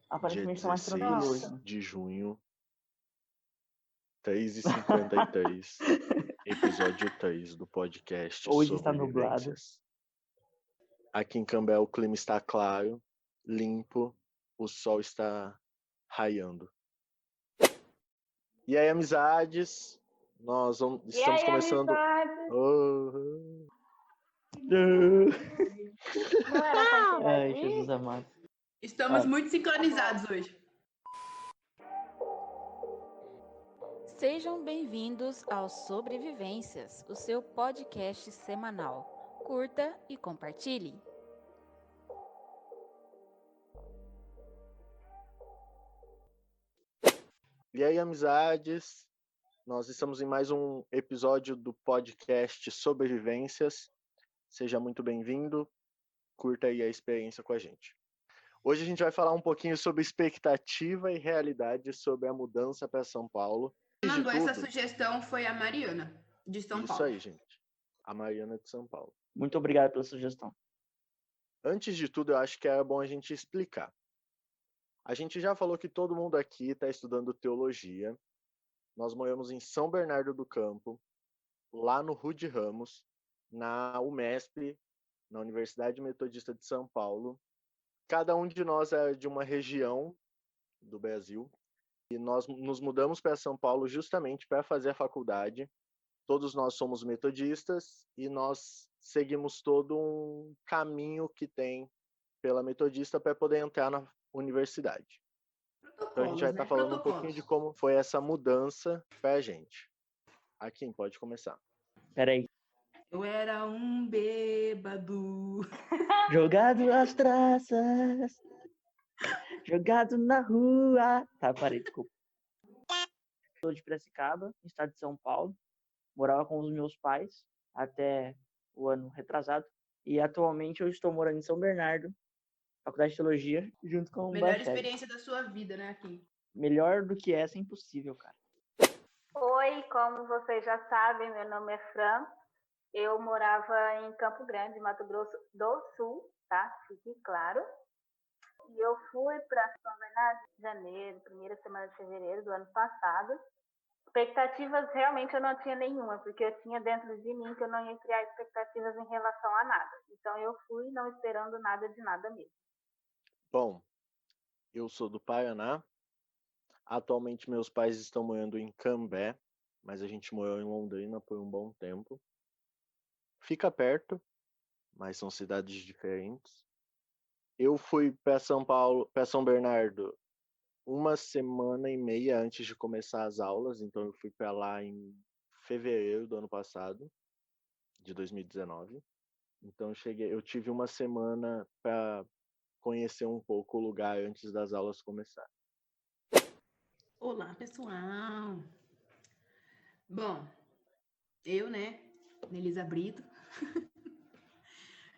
Dia Aparentemente tá mais tranquilo 16 hoje, né? de junho, 3h53, episódio 3 do podcast Hoje está nublado. Sobrevivências. Aqui em Cambé o clima está claro, limpo, o sol está raiando. E aí, amizades, estamos começando... Oh. Não era pra interagir? Ai, Jesus amado. Estamos muito sincronizados hoje. Sejam bem-vindos ao Sobrevivências, o seu podcast semanal. Curta e compartilhe. E aí, amizades, nós estamos em mais um episódio do podcast Sobrevivências. Seja muito bem-vindo, curta aí a experiência com a gente. Hoje a gente vai falar um pouquinho sobre expectativa e realidade sobre a mudança para São Paulo. Quem mandou essa sugestão foi a Mariana, de São Paulo. Isso aí, gente. A Mariana de São Paulo. Muito obrigado pela sugestão. Antes de tudo, eu acho que era bom a gente explicar. A gente já falou que todo mundo aqui está estudando teologia. Nós moramos em São Bernardo do Campo, lá no Rude Ramos, na UMESP, na Universidade Metodista de São Paulo. Cada um de nós é de uma região do Brasil e nós nos mudamos para São Paulo justamente para fazer a faculdade. Todos nós somos metodistas e nós seguimos todo um caminho que tem pela Metodista para poder entrar na universidade. Então a gente vai estar falando um pouquinho de como foi essa mudança para a gente. Aqui, pode começar. Peraí. Eu era um bêbado. Jogado às traças. Jogado na rua. Tá, parei, desculpa. Sou de Piracicaba, estado de São Paulo. Morava com os meus pais até o ano retrasado. E atualmente eu estou morando em São Bernardo, Faculdade de Teologia, junto com o Melhor Bacheg. experiência da sua vida, né, aqui? Melhor do que essa é impossível, cara. Oi, como vocês já sabem, meu nome é Fran. Eu morava em Campo Grande, Mato Grosso do Sul, tá? Fique claro. E eu fui para São Bernardo em janeiro, primeira semana de fevereiro do ano passado. Expectativas realmente eu não tinha nenhuma, porque eu tinha dentro de mim que eu não ia criar expectativas em relação a nada. Então eu fui não esperando nada de nada mesmo. Bom, eu sou do Paraná. Atualmente meus pais estão morando em Cambé, mas a gente morou em Londrina por um bom tempo. Fica perto, mas são cidades diferentes. Eu fui para São Paulo, para São Bernardo, uma semana e meia antes de começar as aulas, então eu fui para lá em fevereiro do ano passado, de 2019. Então eu tive uma semana para conhecer um pouco o lugar antes das aulas começarem. Olá, pessoal. Bom, eu, né, Nelisa Brito,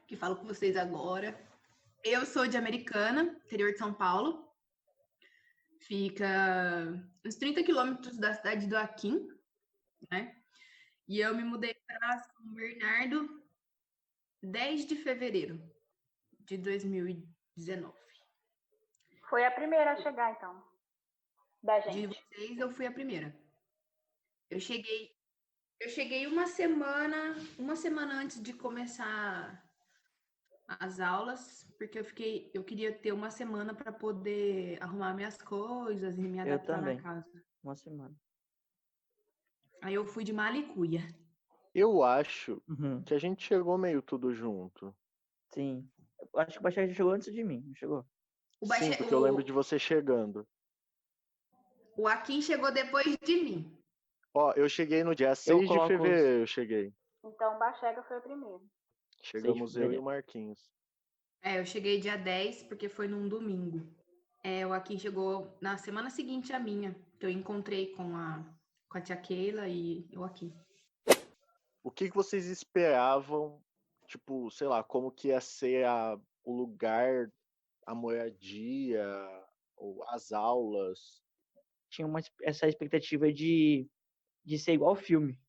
que falo com vocês agora. Eu sou de Americana, interior de São Paulo. Fica uns 30 quilômetros da cidade do Aquim, né? E eu me mudei para São Bernardo 10 de fevereiro de 2019. Foi a primeira a chegar, então, da De gente. vocês, eu fui a primeira. Eu cheguei uma semana antes de começar as aulas, porque eu queria ter uma semana para poder arrumar minhas coisas e me adaptar na casa. Uma semana. Aí eu fui de malicuia. Eu acho que a gente chegou meio tudo junto. Sim. Eu acho que o Bacheg chegou antes de mim, não chegou? Sim, porque eu lembro de você chegando. O Akin chegou depois de mim. Ó, eu cheguei no dia 6 de fevereiro, eu cheguei. Então o Bachega foi o primeiro. Chegamos eu e o Marquinhos. Eu cheguei dia 10, porque foi num domingo. O Akin chegou na semana seguinte à minha, que eu encontrei com a tia Keila e o Akin. O que vocês esperavam, tipo, sei lá, como que ia ser o lugar, a moradia, ou as aulas? Tinha essa expectativa de ser igual ao filme.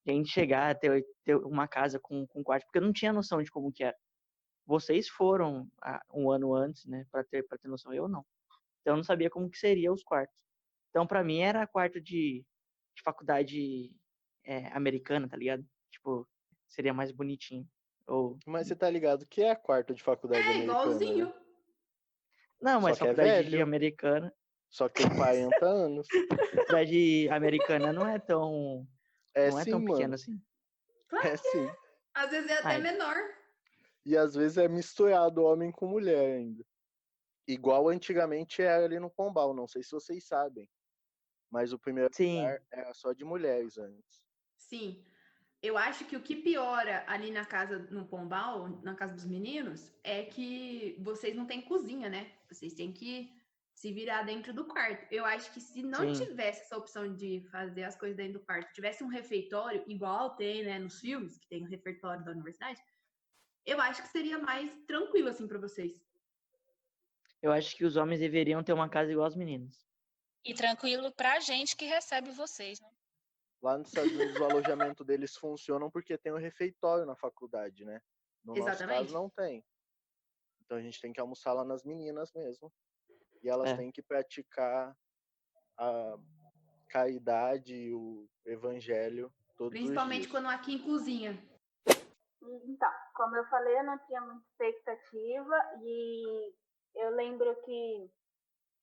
De a gente chegar, ter uma casa com quarto, porque eu não tinha noção de como que era. Vocês foram um ano antes, né, para ter noção, eu não. Então eu não sabia como que seria os quartos. Então pra mim era quarto de faculdade americana, tá ligado? Tipo, seria mais bonitinho. Ou Mas você tá ligado que é quarto de faculdade É americana, igualzinho. né? não, Só mas que é faculdade de velho, americana, só que tem 40 anos. faculdade americana É não é sim, tão pequena mano. assim. Claro É que é. sim. Às vezes é até Ai, menor. E às vezes é misturado homem com mulher ainda. Igual antigamente era ali no Pombal, não sei se vocês sabem. Mas o primeiro sim, andar era só de mulheres antes. Sim. Eu acho que o que piora ali na casa, no Pombal, na casa dos meninos, é que vocês não têm cozinha, né? Vocês têm que se virar dentro do quarto. Eu acho que se não sim. tivesse essa opção de fazer as coisas dentro do quarto, tivesse um refeitório, igual tem, né, nos filmes, que tem o refeitório da universidade, eu acho que seria mais tranquilo, assim, para vocês. Eu acho que os homens deveriam ter uma casa igual as meninas. E tranquilo pra gente que recebe vocês, né? Lá nos Estados Unidos o alojamento deles funcionam porque tem um refeitório na faculdade, né? No nosso caso Exatamente. não tem. Então a gente tem que almoçar lá nas meninas mesmo. E elas É. têm que praticar a caridade e o evangelho todos os Principalmente dias. quando aqui em cozinha. Então, como eu falei, eu não tinha muita expectativa e eu lembro que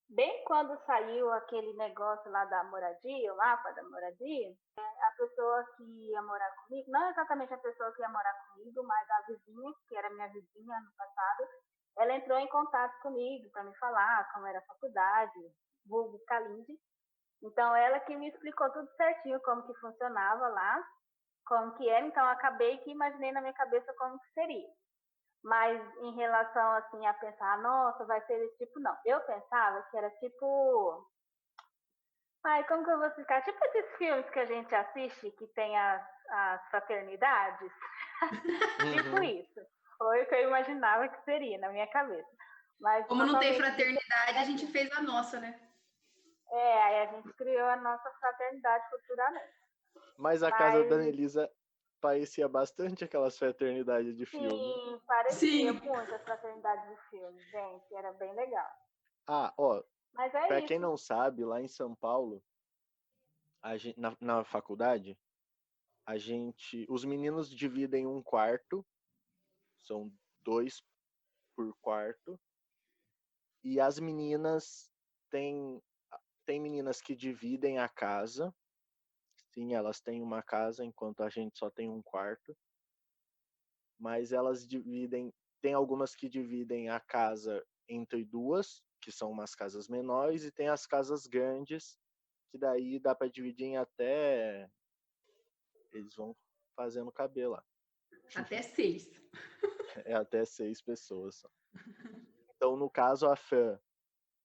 bem quando saiu aquele negócio lá da moradia, o mapa da moradia, a pessoa que ia morar comigo, não exatamente a pessoa que ia morar comigo, mas a vizinha, que era minha vizinha ano passado, ela entrou em contato comigo para me falar como era a faculdade, vulgo Calinde. Então, ela que me explicou tudo certinho como que funcionava lá, como que era. Então, eu acabei que imaginei na minha cabeça como que seria. Mas em relação assim a pensar, nossa, vai ser desse tipo, não. Eu pensava que era tipo. Ai, como que eu vou explicar? Tipo esses filmes que a gente assiste que tem as fraternidades. Tipo isso. Foi o que eu imaginava que seria na minha cabeça. Mas Como não tem totalmente fraternidade, a gente fez a nossa, né? aí a gente criou a nossa fraternidade futuramente. Mas a casa da Mas Anelisa parecia bastante aquelas fraternidades de filme. sim, parecia Sim. muito a fraternidade de filme, gente, era bem legal. Ah, ó, Mas pra é quem isso. não sabe, lá em São Paulo, na faculdade, os meninos dividem um quarto, são 2 por quarto, e as meninas têm tem meninas que dividem a casa. Sim, elas têm uma casa, enquanto a gente só tem um quarto. Mas elas dividem. Tem algumas que dividem a casa entre duas, que são umas casas menores, e tem as casas grandes, que daí dá para dividir em até. Eles vão fazendo caber lá. Até 6. É até 6 pessoas só. Então, no caso, a Fran,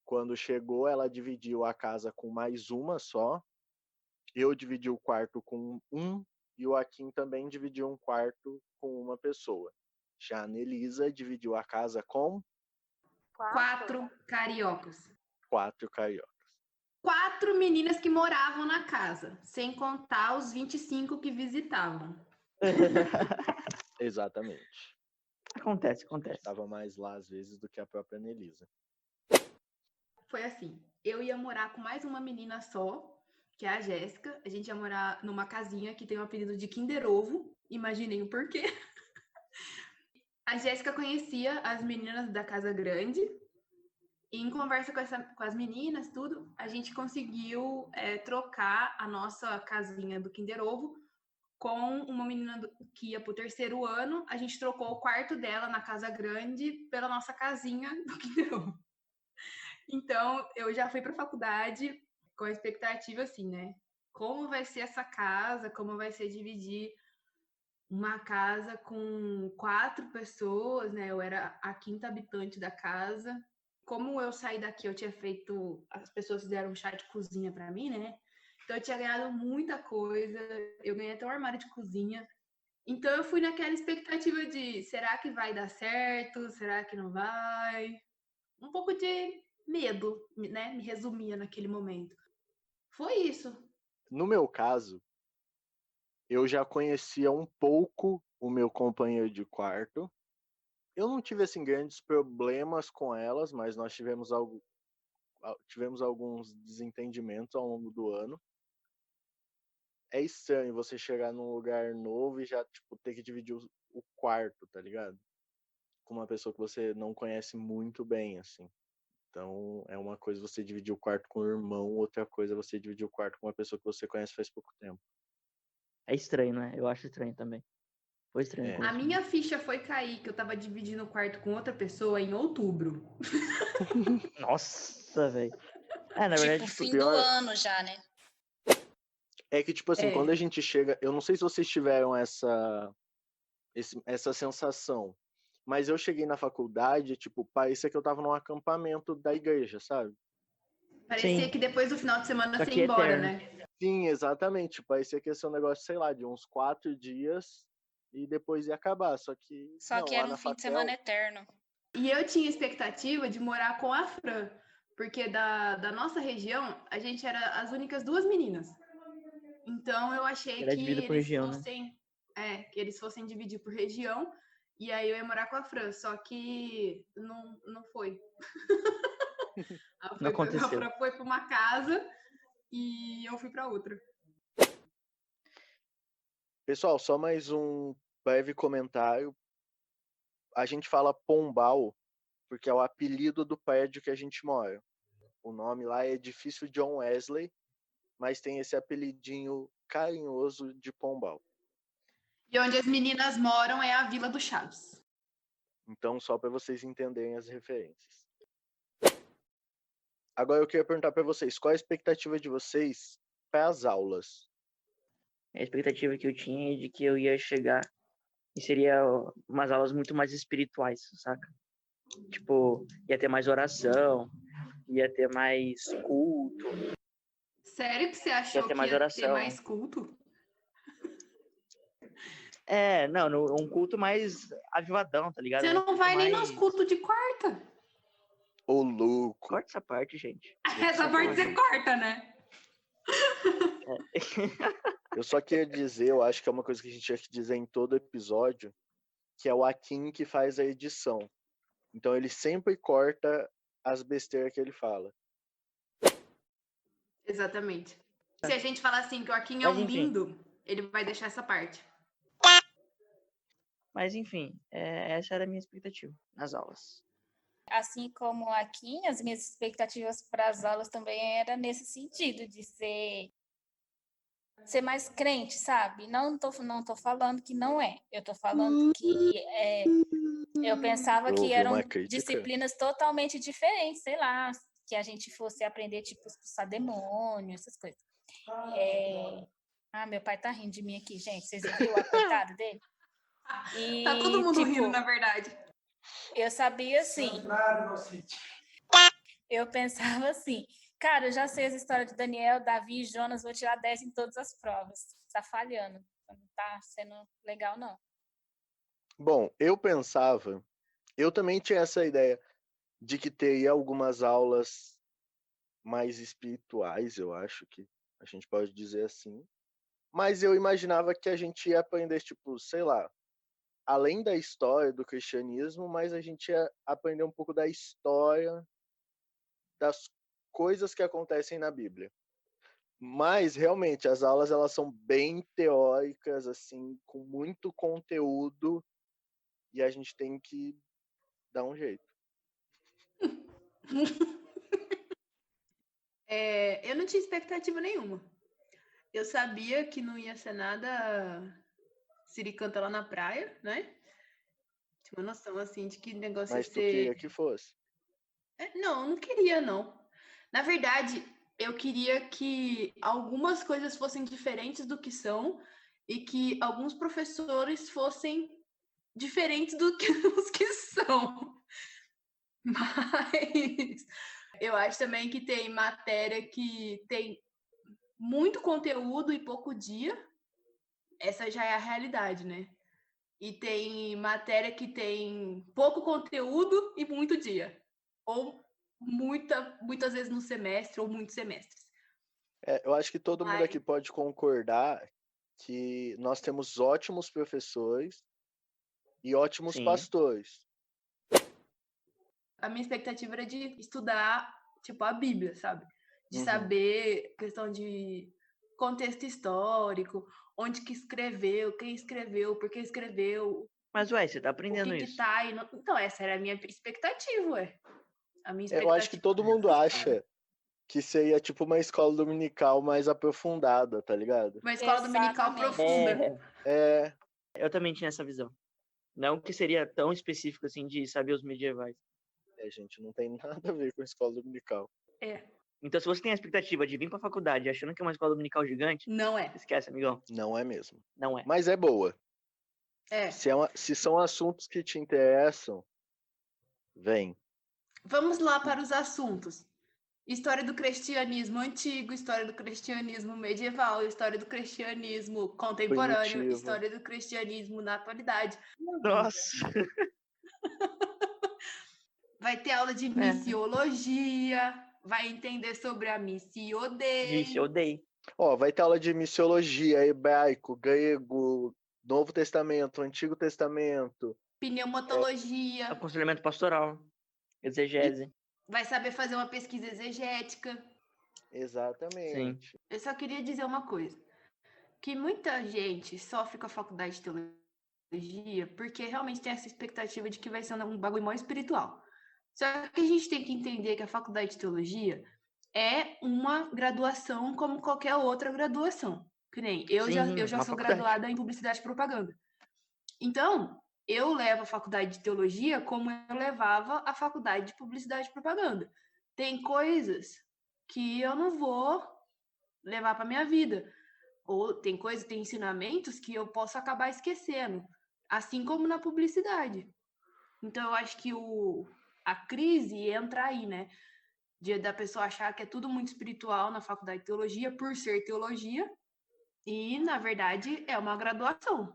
quando chegou, ela dividiu a casa com mais uma só. Eu dividi o quarto com um, e o Akin também dividiu um quarto com uma pessoa. Já a Nelisa dividiu a casa com 4 cariocas. 4 cariocas. 4 meninas que moravam na casa, sem contar os 25 que visitavam. Exatamente. Acontece. Estava mais lá às vezes do que a própria Nelisa. Foi assim, eu ia morar com mais uma menina só, que é a Jéssica. A gente ia morar numa casinha que tem o apelido de Kinder Ovo. Imaginem o porquê. A Jéssica conhecia as meninas da Casa Grande. E em conversa com as meninas, tudo, a gente conseguiu trocar a nossa casinha do Kinder Ovo com uma menina que ia pro 3º ano. A gente trocou o quarto dela na Casa Grande pela nossa casinha do Kinder Ovo. Então, eu já fui pra faculdade com a expectativa assim, né? Como vai ser essa casa? Como vai ser dividir uma casa com 4 pessoas, né? Eu era a 5ª habitante da casa. Como eu saí daqui, eu tinha feito... As pessoas fizeram um chá de cozinha para mim, né? Então, eu tinha ganhado muita coisa. Eu ganhei até um armário de cozinha. Então, eu fui naquela expectativa de... Será que vai dar certo? Será que não vai? Um pouco de medo, né? Me resumia naquele momento. Foi isso. No meu caso, eu já conhecia um pouco o meu companheiro de quarto. Eu não tive assim grandes problemas com elas, mas nós tivemos tivemos alguns desentendimentos ao longo do ano. É estranho você chegar num lugar novo e já, tipo, ter que dividir o quarto, tá ligado? Com uma pessoa que você não conhece muito bem, assim. Então, é uma coisa você dividir o quarto com o irmão, outra coisa você dividir o quarto com uma pessoa que você conhece faz pouco tempo. É estranho, né? Eu acho estranho também. Foi estranho. A minha ficha foi cair, que eu tava dividindo o quarto com outra pessoa em outubro. Nossa, velho. Na Tipo, verdade, fim pior- do ano já, né? É que, tipo assim, É. quando a gente chega... Eu não sei se vocês tiveram essa sensação, mas eu cheguei na faculdade, tipo, parecia que eu tava num acampamento da igreja, sabe? Parecia Sim. que depois do final de semana Só você que ia embora, eterno. né? Sim, exatamente. Parecia que ia ser um negócio, sei lá, de uns 4 dias e depois ia acabar. Só que, Só não, que lá era um na fim de Facel, semana eterno. E eu tinha expectativa de morar com a Fran, porque da nossa região, a gente era as únicas 2 meninas. Então eu achei Era que dividido por eles região, né? fossem, que eles fossem dividir por região, e aí eu ia morar com a Fran, só que não foi. Não aconteceu. A Fran foi para uma casa e eu fui para outra. pessoal, só mais um breve comentário. A gente fala Pombal porque é o apelido do prédio que a gente mora. O nome lá é Edifício John Wesley, mas tem esse apelidinho carinhoso de Pombal. E onde as meninas moram é a Vila do Chaves. Então, só para vocês entenderem as referências. Agora eu queria perguntar para vocês, qual a expectativa de vocês para as aulas? A expectativa que eu tinha é de que eu ia chegar e seria umas aulas muito mais espirituais, saca? Tipo, ia ter mais oração, ia ter mais culto. Sério que você achou ter que mais ia ter oração. mais culto? Não, um culto mais avivadão, tá ligado? Você Um não culto vai nem mais... nos cultos de quarta. Ô, louco! Corta essa parte, gente. Essa parte você corta, né? Eu só queria dizer, eu acho que é uma coisa que a gente tinha que dizer em todo episódio, que é o Akin que faz a edição. Então ele sempre corta as besteiras que ele fala. Exatamente. Se a gente falar assim que o Joaquim é Mas, um enfim. lindo, ele vai deixar essa parte. Mas, enfim, essa era a minha expectativa nas aulas. Assim como aqui, as minhas expectativas para as aulas também era nesse sentido, de ser mais crente, sabe? Não tô falando que não é. Eu tô falando que eu pensava Eu que ouvi eram uma crítica. disciplinas totalmente diferentes, sei lá, que a gente fosse aprender, tipo, expulsar demônio, essas coisas. Meu pai tá rindo de mim aqui, gente. Vocês viram a coitada dele? E, Tá todo mundo tipo, rindo, na verdade. eu sabia assim. Eu pensava assim, cara, eu já sei as histórias de Daniel, Davi e Jonas, vou tirar 10 em todas as provas. Tá falhando, não tá sendo legal, não. Bom, eu também tinha essa ideia de que teria algumas aulas mais espirituais, eu acho que a gente pode dizer assim. Mas eu imaginava que a gente ia aprender, tipo, sei lá, além da história do cristianismo, mas a gente ia aprender um pouco da história das coisas que acontecem na Bíblia. Mas realmente as aulas elas são bem teóricas, assim, com muito conteúdo, e a gente tem que dar um jeito. Eu não tinha expectativa nenhuma. Eu sabia que não ia ser nada siricanta lá na praia, né? Tinha uma noção, assim, de que negócio Mas ia tu ser... queria que fosse. Não, não queria, não. Na verdade, eu queria que algumas coisas fossem diferentes do que são e que alguns professores fossem diferentes do que os que são. Mas eu acho também que tem matéria que tem muito conteúdo e pouco dia. Essa já é a realidade, né? E tem matéria que tem pouco conteúdo e muito dia. Ou muitas vezes no semestre ou muitos semestres. Eu acho que todo mundo aqui pode concordar que nós temos ótimos professores e ótimos Sim. pastores. A minha expectativa era de estudar tipo a Bíblia, sabe? De saber questão de contexto histórico, onde que escreveu, quem escreveu, por que escreveu, Mas, ué, você tá o aprendendo que isso. tá aí. Então, essa era a minha expectativa, ué. A minha Eu acho que expectativa todo era mundo essa. acha que seria tipo uma escola dominical mais aprofundada, tá ligado? Uma escola dominical Exatamente. profunda. É, Eu também tinha essa visão. Não que seria tão específico assim de saber os medievais. gente, não tem nada a ver com escola dominical. É, Então, se você tem a expectativa de vir pra faculdade achando que é uma escola dominical gigante, não é. esquece, amigão. Não é mesmo. Não é. Mas é boa. É. Se são assuntos que te interessam, vem. Vamos lá para os assuntos. História do cristianismo antigo, história do cristianismo medieval, história do cristianismo contemporâneo, Primitivo. história do cristianismo na atualidade. Nossa. Vai ter aula de missiologia, vai entender sobre a Missio Dei. Vixe, eu odeio. Ó, vai ter aula de missiologia, hebraico, grego, Novo Testamento, Antigo Testamento. Pneumatologia, Aconselhamento pastoral. Exegese. vai saber fazer uma pesquisa exegética. Exatamente. Eu só queria dizer uma coisa, que muita gente sofre com a faculdade de teologia porque realmente tem essa expectativa de que vai ser um bagulho mó espiritual. Só que a gente tem que entender que a faculdade de teologia é uma graduação como qualquer outra graduação. Que nem eu Sim, já uma sou faculdade. graduada em publicidade e propaganda. Então, eu levo a faculdade de teologia como eu levava a faculdade de publicidade e propaganda. Tem coisas que eu não vou levar para minha vida. Ou tem coisas, tem ensinamentos que eu posso acabar esquecendo. Assim como na publicidade. Então, eu acho que a crise entra aí, né? Da pessoa achar que é tudo muito espiritual na faculdade de teologia, por ser teologia, e, na verdade, é uma graduação.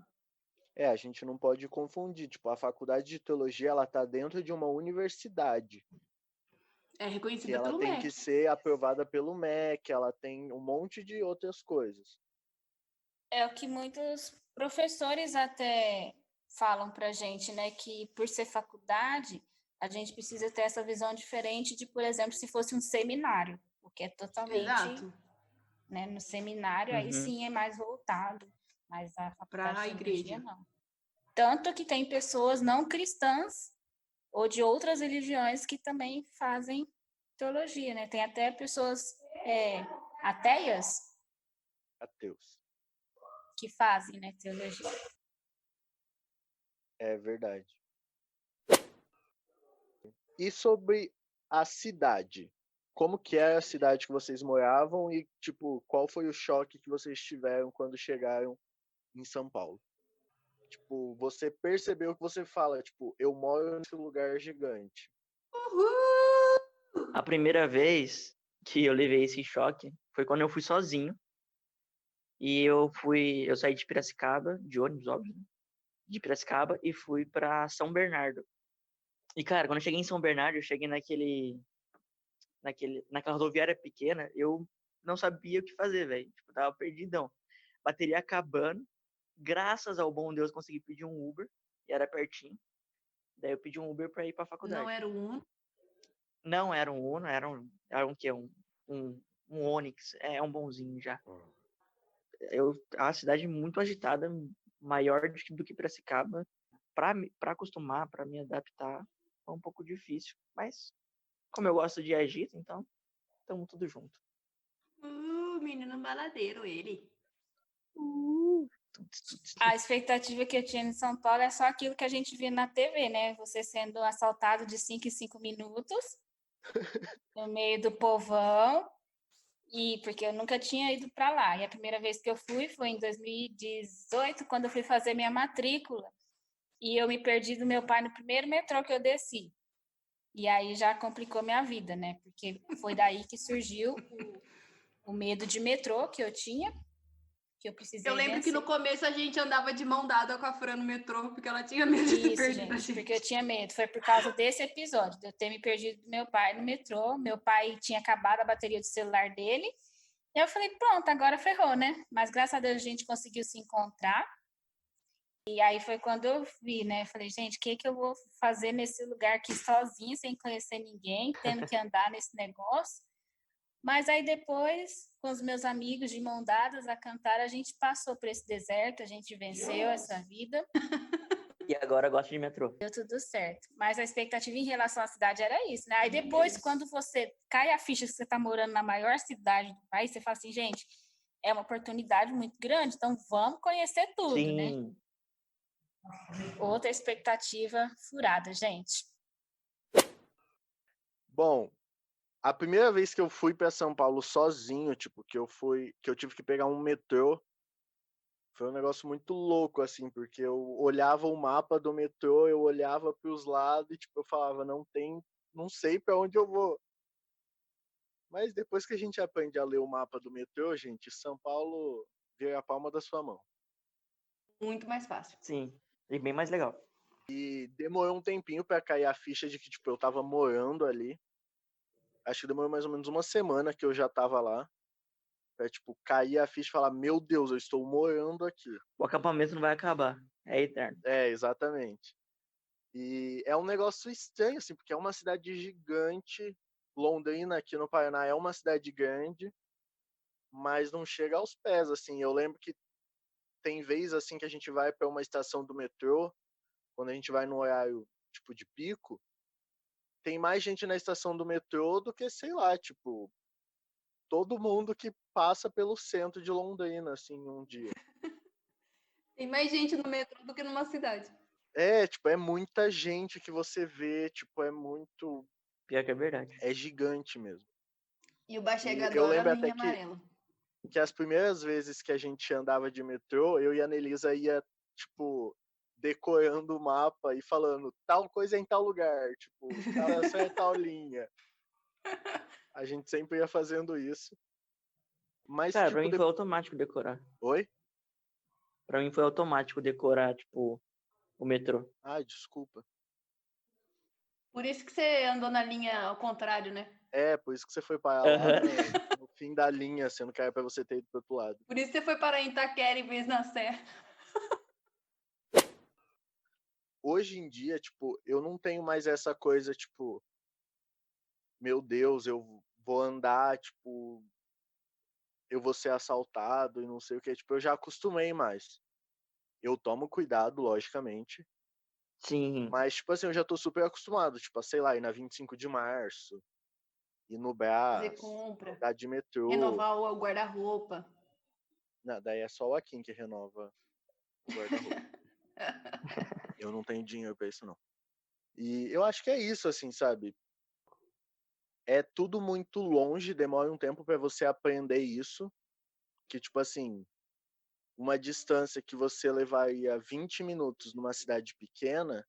A gente não pode confundir. Tipo, a faculdade de teologia, ela tá dentro de uma universidade. É Que reconhecida ela pelo tem MEC. que ser aprovada pelo MEC, ela tem um monte de outras coisas. É o que muitos professores até falam pra gente, né? Que por ser faculdade, a gente precisa ter essa visão diferente de, por exemplo, se fosse um seminário, porque é totalmente, Exato. né? No seminário, aí sim é mais voltado, mas a faculdade Para a de teologia igreja. não. Tanto que tem pessoas não cristãs ou de outras religiões que também fazem teologia, né? Tem até pessoas ateias Ateus. que fazem, né, teologia. É verdade. E sobre a cidade? Como que era a cidade que vocês moravam e, tipo, qual foi o choque que vocês tiveram quando chegaram em São Paulo? Tipo, você percebeu que você fala, tipo, eu moro nesse lugar gigante. Uhul! A primeira vez que eu levei esse choque foi quando eu fui sozinho. E eu saí de Piracicaba, de ônibus, óbvio, né? De Piracicaba, e fui pra São Bernardo. E, cara, quando eu cheguei em São Bernardo, eu cheguei naquela rodoviária pequena, eu não sabia o que fazer, velho. Tipo, tava perdidão. Bateria acabando. Graças ao bom Deus, consegui pedir um Uber, e era pertinho. Daí eu pedi um Uber pra ir pra faculdade. Não era o Uno? Não era um Uno, era um quê? Um Onix. É um bonzinho já. A cidade muito agitada, maior do que Piracicaba. Pra acostumar, pra me adaptar, foi um pouco difícil. Mas, como eu gosto de agito, então, estamos tudo junto. Menino baladeiro, ele. A expectativa que eu tinha em São Paulo é só aquilo que a gente vê na TV, né? Você sendo assaltado de 5 em 5 minutos, no meio do povão, e porque eu nunca tinha ido para lá. E a primeira vez que eu fui foi em 2018, quando eu fui fazer minha matrícula. E eu me perdi do meu pai no primeiro metrô que eu desci. E aí já complicou minha vida, né? Porque foi daí que surgiu o medo de metrô que eu tinha, que eu precisei Eu lembro que no começo a gente andava de mão dada com a Fran no metrô, porque ela tinha medo de ter perdido a gente. Porque eu tinha medo. Foi por causa desse episódio, de eu ter me perdido do meu pai no metrô. Meu pai tinha acabado a bateria do celular dele. E eu falei, pronto, agora ferrou, né? Mas graças a Deus a gente conseguiu se encontrar. E aí foi quando eu vi, né? Falei, gente, o que eu vou fazer nesse lugar aqui sozinha, sem conhecer ninguém, tendo que andar nesse negócio? Mas aí depois, com os meus amigos de mão dadas a cantar, a gente passou por esse deserto, a gente venceu essa vida, E agora gosta de metrô. deu tudo certo. Mas a expectativa em relação à cidade era isso, né? Aí depois, quando você cai a ficha que você está morando na maior cidade do país, você fala assim, gente, é uma oportunidade muito grande, então vamos conhecer tudo, né? Sim. Outra expectativa furada, gente. Bom, a primeira vez que eu fui para São Paulo sozinho, tipo, que eu tive que pegar um metrô, foi um negócio muito louco, assim, porque eu olhava o mapa do metrô, eu olhava para os lados e, tipo, eu falava, não sei para onde eu vou. Mas depois que a gente aprende a ler o mapa do metrô, gente, São Paulo vira a palma da sua mão. Muito mais fácil. Sim. E bem mais legal. E demorou um tempinho para cair a ficha de que, tipo, eu tava morando ali. Acho que demorou mais ou menos uma semana que eu já tava lá. Pra, tipo, cair a ficha e falar, meu Deus, eu estou morando aqui. O acampamento não vai acabar. É eterno. É, exatamente. E é um negócio estranho, assim, porque é uma cidade gigante. Londrina, aqui no Paraná, é uma cidade grande, mas não chega aos pés, assim. Eu lembro que tem vezes, assim, que a gente vai para uma estação do metrô, quando a gente vai no horário, tipo, de pico, tem mais gente na estação do metrô do que, sei lá, tipo, todo mundo que passa pelo centro de Londrina, assim, um dia. Tem mais gente no metrô do que numa cidade. É, tipo, é muita gente que você vê, tipo, é muito... Pior que é verdade. É gigante mesmo. E o Baxé E eu adora a lembro até linha amarela. que as primeiras vezes que a gente andava de metrô, eu e a Nelisa ia, tipo, decorando o mapa e falando tal coisa é em tal lugar, tipo, essa é tal linha. A gente sempre ia fazendo isso. Mas, Cara, tipo, pra mim foi automático decorar. Oi? Pra mim foi automático decorar, tipo, o metrô. Ai, desculpa. Por isso que você andou na linha ao contrário, né? É, por isso que você foi parar lá no fim da linha, sendo que era pra você ter ido pro outro lado. Por isso que você foi parar em Itaquera em vez na Serra. Hoje em dia, tipo, eu não tenho mais essa coisa, tipo, meu Deus, eu vou andar, tipo, eu vou ser assaltado e não sei o que. Tipo, eu já acostumei mais. Eu tomo cuidado, logicamente. Sim. Mas, tipo assim, eu já tô super acostumado. Tipo, sei lá, ir na 25 de março, ir no Fazer Brás, compra, andar de metrô. renovar o guarda-roupa. Não, daí é só o Akin que renova o guarda-roupa. Eu não tenho dinheiro pra isso, não. E eu acho que é isso, assim, sabe? É tudo muito longe, demora um tempo pra você aprender isso. Que, tipo assim, uma distância que você levaria 20 minutos numa cidade pequena,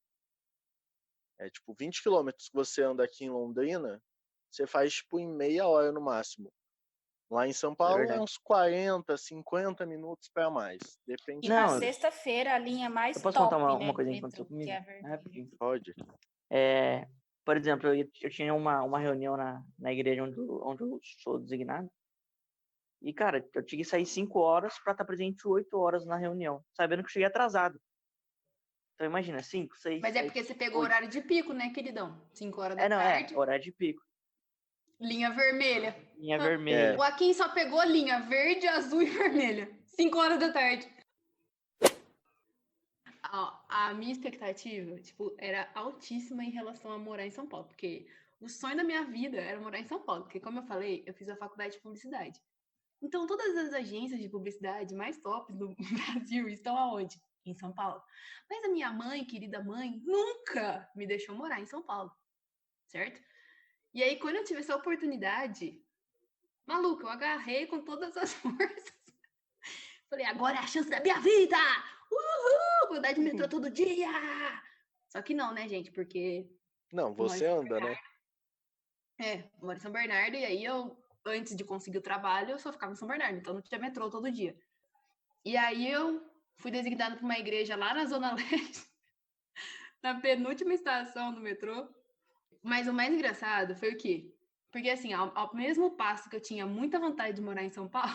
é tipo 20 quilômetros que você anda aqui em Londrina, você faz tipo em meia hora no máximo. Lá em São Paulo é verdade. uns 40, 50 minutos para mais. Depende E do na Não, dia. sexta-feira, a linha mais Eu posso top, contar uma né, do coisa que aconteceu metrô, que comigo? é a vermelha. Rapidinho. Pode? Por exemplo, eu tinha uma reunião na igreja onde eu sou designado. E, cara, eu tinha que sair 5 horas pra estar presente 8 horas na reunião, sabendo que eu cheguei atrasado. Então, imagina, 5, 6, Mas é 7, porque você pegou o 8. horário de pico, né, queridão? 5 horas da Não, tarde. horário de pico. Linha vermelha. Linha vermelha. O Akin só pegou linha verde, azul e vermelha. 5 horas da tarde. A minha expectativa, tipo, era altíssima em relação a morar em São Paulo. Porque o sonho da minha vida era morar em São Paulo. Porque, como eu falei, eu fiz a faculdade de publicidade. Então, todas as agências de publicidade mais tops do Brasil estão aonde? Em São Paulo. Mas a minha mãe, querida mãe, nunca me deixou morar em São Paulo. Certo? E aí, quando eu tive essa oportunidade, maluca, eu agarrei com todas as forças. Falei, agora é a chance da minha vida! Uhul! Vou andar de metrô todo dia! Só que não, né, gente? Porque... Não, você anda, né? eu moro em São Bernardo, e aí eu, antes de conseguir o trabalho, eu só ficava em São Bernardo, então não tinha metrô todo dia. E aí eu fui designada para uma igreja lá na Zona Leste, na penúltima estação do metrô. Mas o mais engraçado foi o quê? Porque, assim, ao mesmo passo que eu tinha muita vontade de morar em São Paulo,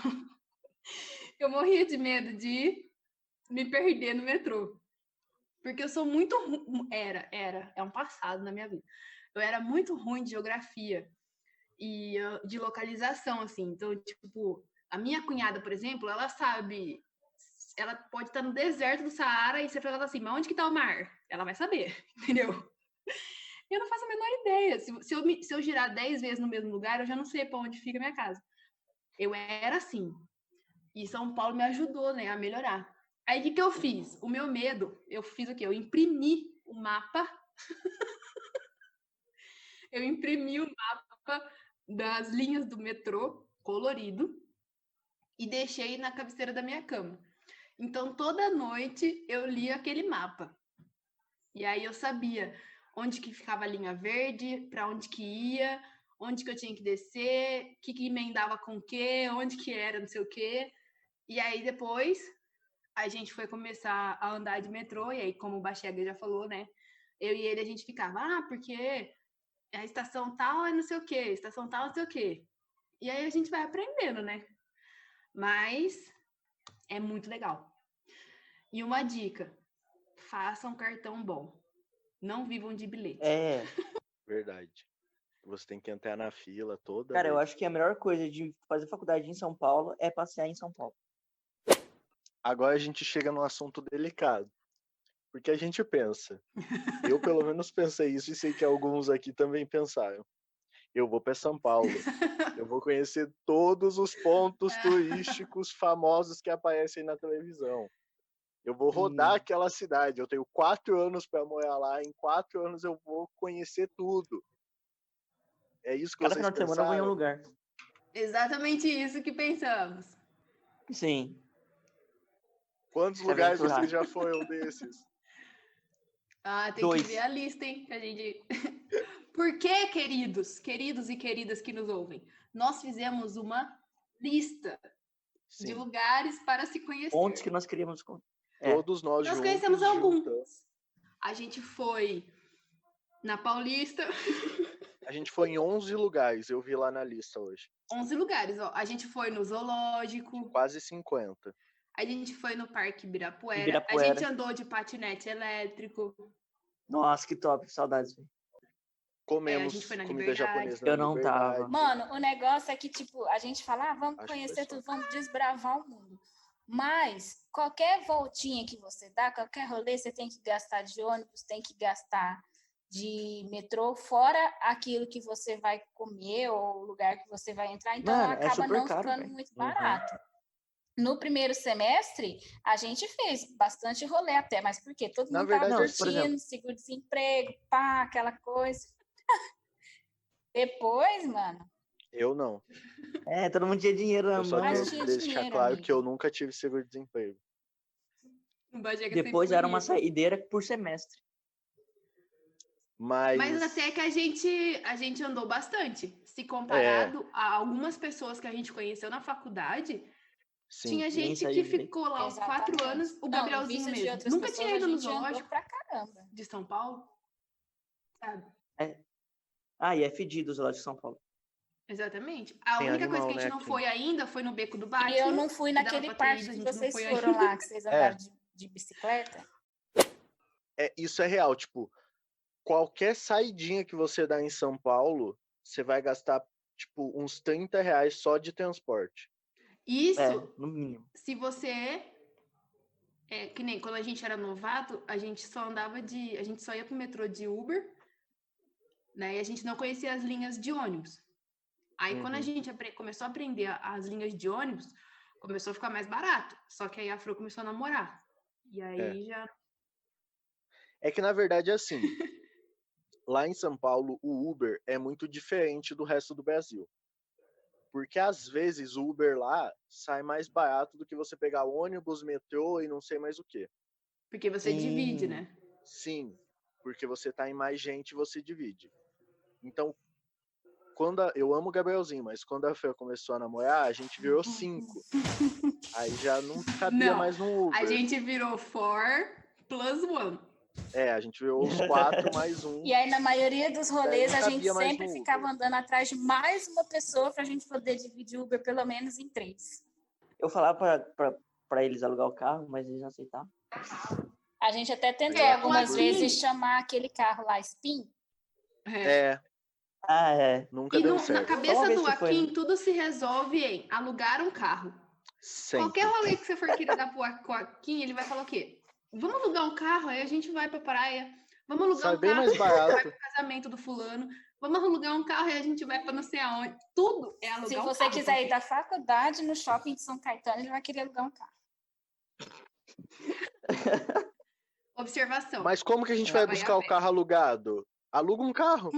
eu morria de medo de me perder no metrô. Porque eu sou muito ruim. É um passado na minha vida. Eu era muito ruim de geografia e de localização, assim. Então, tipo, a minha cunhada, por exemplo, ela sabe. Ela pode estar no deserto do Saara e você fala assim, mas onde que tá o mar? Ela vai saber, entendeu? Eu não faço a menor ideia. Se eu girar 10 vezes no mesmo lugar, eu já não sei para onde fica a minha casa. Eu era assim. E São Paulo me ajudou, né, a melhorar. Aí, o que eu fiz? O meu medo, eu fiz o quê? Eu imprimi o mapa. Eu imprimi o mapa das linhas do metrô, colorido, e deixei na cabeceira da minha cama. Então, toda noite, eu lia aquele mapa. E aí, eu sabia onde que ficava a linha verde, para onde que ia, onde que eu tinha que descer, o que emendava com o quê, onde que era, não sei o quê. E aí, depois, a gente foi começar a andar de metrô, e aí, como o Bachega já falou, né? Eu e ele, a gente ficava, porque a estação tal é não sei o quê, estação tal não sei o quê. E aí, a gente vai aprendendo, né? Mas é muito legal. E uma dica, façam cartão bom. Não vivam de bilhete. É, Verdade. Você tem que entrar na fila toda cara, eu vez. acho que a melhor coisa de fazer faculdade em São Paulo é passear em São Paulo. Agora a gente chega num assunto delicado. Porque a gente pensa. Eu, pelo menos, pensei isso e sei que alguns aqui também pensaram. Eu vou para São Paulo. Eu vou conhecer todos os pontos turísticos famosos que aparecem na televisão. Eu vou rodar aquela cidade. Eu tenho 4 anos para morar lá. Em 4 anos eu vou conhecer tudo. É isso que Cada vocês final de semana eu vou em um pensaram? lugar. Exatamente isso que pensamos. Sim. Quantos Se lugares aventurar. vocês já foram desses? Tem 2. que ver a lista, hein? Que a gente... Por que, queridos e queridas que nos ouvem? Nós fizemos uma lista de Sim. lugares para se conhecer. Pontos que nós queríamos. Todos nós Nós juntos conhecemos alguns. juntamos. A gente foi na Paulista. A gente foi em 11 lugares, eu vi lá na lista hoje. 11 lugares, ó. A gente foi no Zoológico. Quase 50. A gente foi no Parque Ibirapuera. Ibirapuera. A gente andou de patinete elétrico. Nossa, que top, saudades. Comemos a gente foi na comida Liberdade. japonesa Eu na não Liberdade. tava. Mano, o negócio é que, tipo, a gente fala, vamos Acho que conhecer foi tudo, vamos desbravar o mundo. Mas qualquer voltinha que você dá, qualquer rolê, você tem que gastar de ônibus, tem que gastar de metrô, fora aquilo que você vai comer ou o lugar que você vai entrar. Então, Mano, é acaba super não caro, ficando velho. muito barato. No primeiro semestre, a gente fez bastante rolê até, mas por quê? Todo Na mundo verdade, tava Não, por exemplo. curtindo, seguro-desemprego, pá, aquela coisa. Depois, mano, Eu não. Todo mundo tinha dinheiro na Eu só mão. Mas queria tinha deixar dinheiro, claro amigo. que eu nunca tive seguro-desemprego. O Bajega Depois sempre era foi uma rico. saideira por semestre. Mas até que a gente andou bastante. Se comparado a algumas pessoas que a gente conheceu na faculdade, Sim. tinha Nem gente saiu que direito. ficou lá os 4 Exatamente. anos. O Não, em Gabrielzinho vista de mesmo. outras Nunca pessoas, tinha ido a no gente andou zoológico pra caramba. de São Paulo. Sabe? E é fedido os zoológico de São Paulo. Exatamente. A Tem única coisa animal, que a gente né, não aqui. foi ainda foi no Beco do E Batman. eu não fui que dava naquele pra ter parque ido, a que gente não vocês foi foram ainda. lá, que vocês andaram de bicicleta. Isso é real, tipo, qualquer saidinha que você dá em São Paulo, você vai gastar, tipo, uns R$30 só de transporte. Isso, No mínimo. se você... que nem quando a gente era novato, a gente só ia pro metrô de Uber, né? E a gente não conhecia as linhas de ônibus. Aí, quando a gente começou a aprender as linhas de ônibus, começou a ficar mais barato. Só que aí a Fro começou a namorar. E aí já... É que, na verdade, é assim, lá em São Paulo, o Uber é muito diferente do resto do Brasil. Porque, às vezes, o Uber lá sai mais barato do que você pegar ônibus, metrô e não sei mais o quê. Porque você Sim. divide, né? Sim, porque você tá em mais gente, você divide. Então, eu amo o Gabrielzinho, mas quando a Fê começou a namorar, a gente virou 5. Aí já não cabia mais no Uber. A gente virou 4+1. A gente virou os 4 mais 1. E aí, na maioria dos rolês, não a gente cabia mais sempre no Uber. ficava andando atrás de mais uma pessoa pra gente poder dividir o Uber pelo menos em 3. Eu falava pra eles alugar o carro, mas eles não aceitavam. A gente até tentou É, algumas aqui- vezes chamar aquele carro lá, Spin. Ah, é. Nunca E deu na certo. Só uma cabeça vez do que foi, Akin, né? tudo se resolve em alugar um carro. Sempre. Qualquer rolê que você for querer dar pro Akin, ele vai falar o quê? Vamos alugar um carro, aí a gente vai pra praia. Vamos alugar Sai um bem carro, mais aí a gente vai barato. pro casamento do fulano. Vamos alugar um carro, aí a gente vai pra não sei aonde. Tudo é alugar Se um você carro. quiser ir da faculdade no shopping de São Caetano, ele vai querer alugar um carro. Observação. Mas como que a gente Ela vai vai buscar a o pé. carro alugado? Aluga um carro.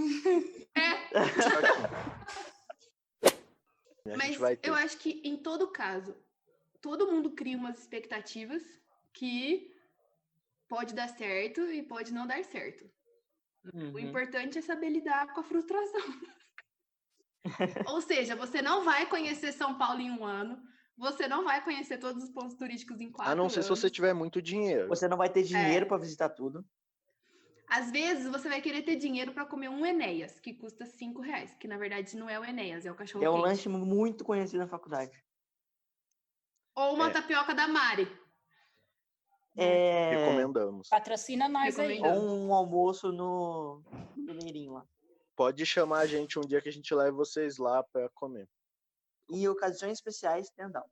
A Mas gente vai ter. eu acho que em todo caso, todo mundo cria umas expectativas que pode dar certo e pode não dar certo. O Uhum. importante é saber lidar com a frustração. Ou seja, você não vai conhecer São Paulo em um ano, você não vai conhecer todos os pontos turísticos em 4 A não ser anos. se você tiver muito dinheiro. Você não vai ter dinheiro pra visitar tudo. Às vezes você vai querer ter dinheiro para comer um Enéas, que custa R$5, que na verdade não é o Enéas, é o cachorro É um quente. lanche muito conhecido na faculdade. Ou uma É. tapioca da Mari. É... Recomendamos. Patrocina nós aí. Recomendamos. Ou um almoço no Mineirinho lá. Pode chamar a gente um dia que a gente leve vocês lá pra comer. Em ocasiões especiais, tendão.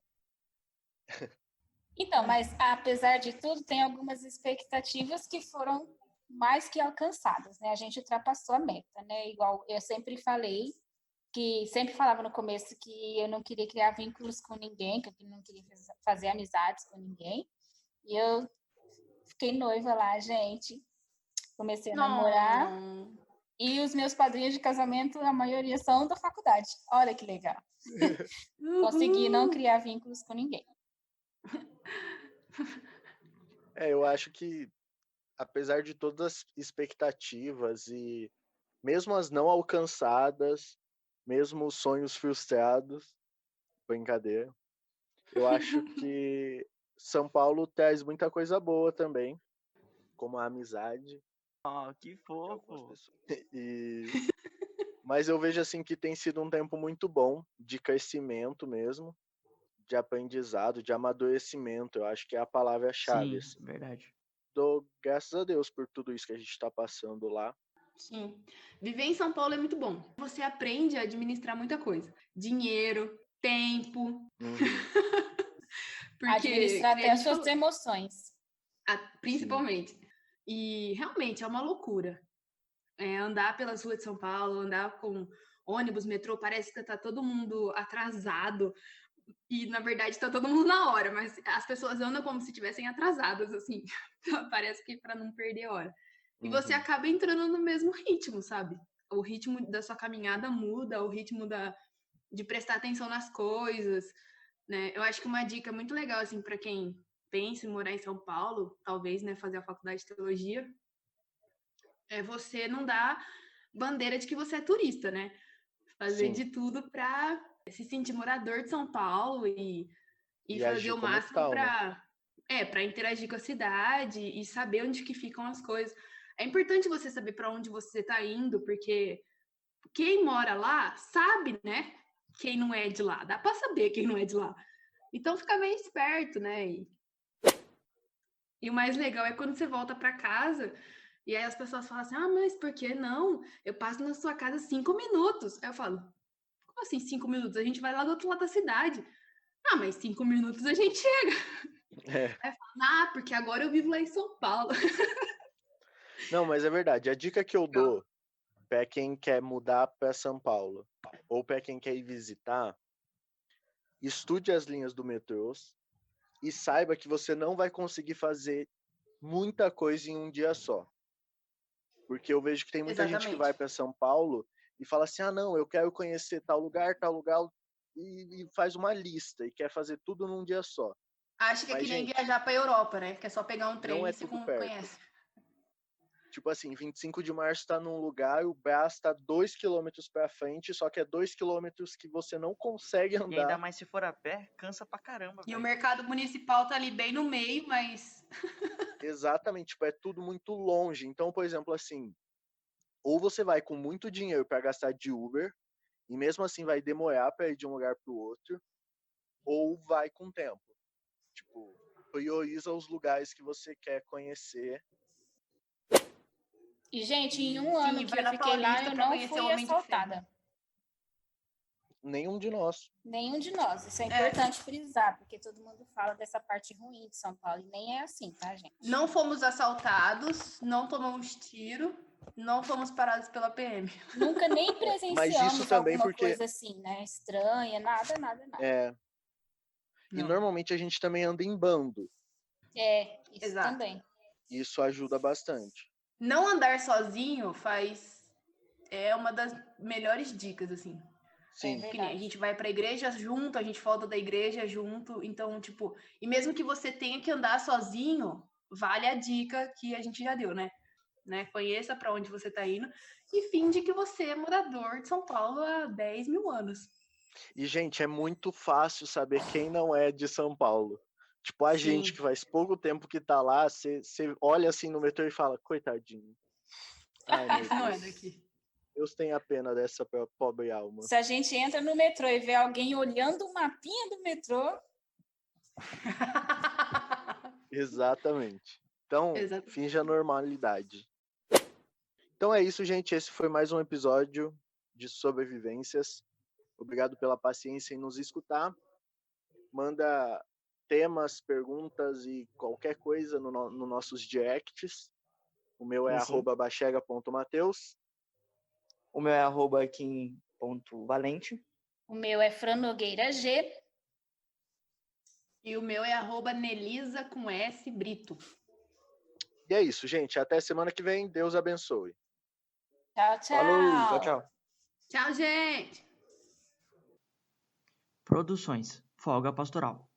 Então, mas apesar de tudo, tem algumas expectativas que foram mais que alcançadas, né? A gente ultrapassou a meta, né? Igual eu sempre falei, que sempre falava no começo que eu não queria criar vínculos com ninguém, que eu não queria fazer amizades com ninguém. E eu fiquei noiva lá, gente. Comecei a namorar. E os meus padrinhos de casamento, a maioria são da faculdade. Olha que legal. Consegui não criar vínculos com ninguém. Eu acho que, apesar de todas as expectativas e mesmo as não alcançadas, mesmo os sonhos frustrados, brincadeira, eu acho que São Paulo traz muita coisa boa também, como a amizade. Oh, que de algumas fofo. pessoas. Mas eu vejo assim que tem sido um tempo muito bom de crescimento mesmo, de aprendizado, de amadurecimento. Eu acho que é a palavra-chave. Sim, Assim. verdade. Dou graças a Deus por tudo isso que a gente está passando lá. Sim. Viver em São Paulo é muito bom. Você aprende a administrar muita coisa. Dinheiro, tempo. Porque, Administrar que até nem a as gente suas falou, emoções. principalmente. E realmente é uma loucura. Andar pelas ruas de São Paulo, andar com ônibus, metrô, parece que tá todo mundo atrasado. E, na verdade, tá todo mundo na hora, mas as pessoas andam como se estivessem atrasadas, assim. Parece que para não perder hora. E você acaba entrando no mesmo ritmo, sabe? O ritmo da sua caminhada muda, o ritmo de prestar atenção nas coisas, né? Eu acho que uma dica muito legal, assim, para quem pensa em morar em São Paulo, talvez, né, fazer a faculdade de teologia, é você não dar bandeira de que você é turista, né? Fazer Sim. de tudo para se sentir morador de São Paulo e fazer agir o como máximo tal, né? para interagir com a cidade e saber onde que ficam as coisas. É importante você saber para onde você está indo, porque quem mora lá sabe, né? Quem não é de lá. Dá para saber quem não é de lá. Então fica bem esperto, né? E o mais legal é quando você volta para casa e aí as pessoas falam assim: ah, mas por que não? Eu passo na sua casa 5 minutos. Aí eu falo: como assim 5 minutos? A gente vai lá do outro lado da cidade. Ah, mas 5 minutos a gente chega. Aí fala: ah, porque agora eu vivo lá em São Paulo. Não, mas é verdade. A dica que eu dou para quem quer mudar para São Paulo ou para quem quer ir visitar, estude as linhas do metrô e saiba que você não vai conseguir fazer muita coisa em um dia só. Porque eu vejo que tem muita gente que vai para São Paulo e fala assim: ah, não, eu quero conhecer tal lugar, e faz uma lista e quer fazer tudo num dia só. Acho que é Mas, que nem gente, viajar para Europa, né? Que é só pegar um trem não é e você tudo perto. conhece. Tipo assim, 25 de março tá num lugar, o Brás tá 2 quilômetros pra frente, só que é 2 quilômetros que você não consegue E ainda andar. mais se for a pé, cansa pra caramba. E o velho. mercado municipal tá ali bem no meio, mas Exatamente, tipo, é tudo muito longe. Então, por exemplo, assim, ou você vai com muito dinheiro para gastar de Uber, e mesmo assim vai demorar para ir de um lugar pro outro, ou vai com tempo. Tipo, prioriza os lugares que você quer conhecer. E, gente, em um Sim, ano que vai eu na fiquei lá, Paulista eu pra não conhecer o fui Homem de Ferro. assaltada. Nenhum de nós. Nenhum de nós. Isso é É. importante frisar, porque todo mundo fala dessa parte ruim de São Paulo. E nem é assim, tá, gente? Não fomos assaltados, não tomamos tiro, não fomos parados pela PM. Nunca nem Mas presenciamos isso também alguma porque coisa assim, né? Estranha, nada. e Não. normalmente a gente também anda em bando. Isso Exato. também. Isso ajuda bastante. Não andar sozinho é uma das melhores dicas, assim. Sim, Que nem a Verdade. gente vai pra igreja junto, a gente volta da igreja junto, então, tipo, e mesmo que você tenha que andar sozinho, vale a dica que a gente já deu, né? Conheça pra onde você tá indo e finge que você é morador de São Paulo há 10 mil anos. e gente, é muito fácil saber quem não é de São Paulo. Tipo, a gente Sim. que faz pouco tempo que tá lá, você olha assim no metrô e fala, coitadinho. Ai, meu Esse não é Deus. daqui. Deus tenha pena dessa pobre alma. Se a gente entra no metrô e vê alguém olhando o mapinha do metrô, Exatamente. Então, Exato. finja a normalidade. Então é isso, gente. Esse foi mais um episódio de Sobrevivências. Obrigado pela paciência em nos escutar. Manda temas, perguntas e qualquer coisa no nossos directs. O meu é Sim. @bachega.mateus. O meu é @kim.valente. o meu é Fran Nogueira G. E o meu é @Nelisa com S Brito. E é isso, gente. Até semana que vem. Deus abençoe. Tchau, tchau. Falou, tchau. Tchau, gente! Produções Folga Pastoral.